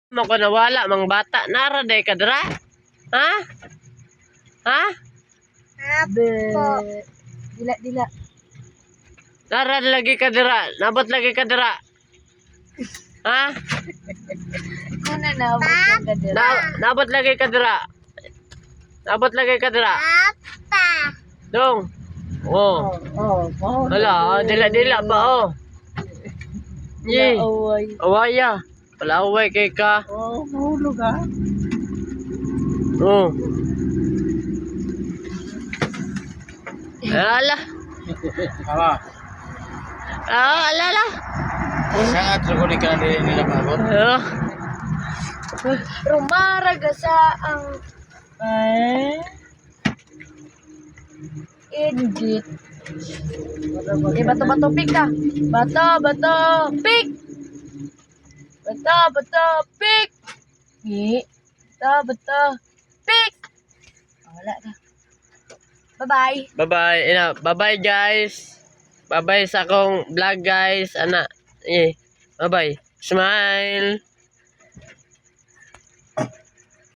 Mako nawala mang bata nara day kadra. Ha? Ha? Dila. Nara lagi kadra. Nabot lagi kadra. Ha? Kuna na abot ka dira. Nabot lagi kadra. Nabot lagi kadra. Dong. Oh. Wala, dila pa oh. Ye. Away. Awaya. Wala away kay ka. Mahulog ah. Oh. Ala. Ama, Ala. sangat ko ka na nila mabot. Rumaraga sa ang Edit. Bato pik ka. Bato pik. Bato pik. Bato pik. Wala na. Bye-bye. Bye-bye. Bye-bye guys. Bye-bye sa akong vlog guys. Ana. Bye-bye. Smile.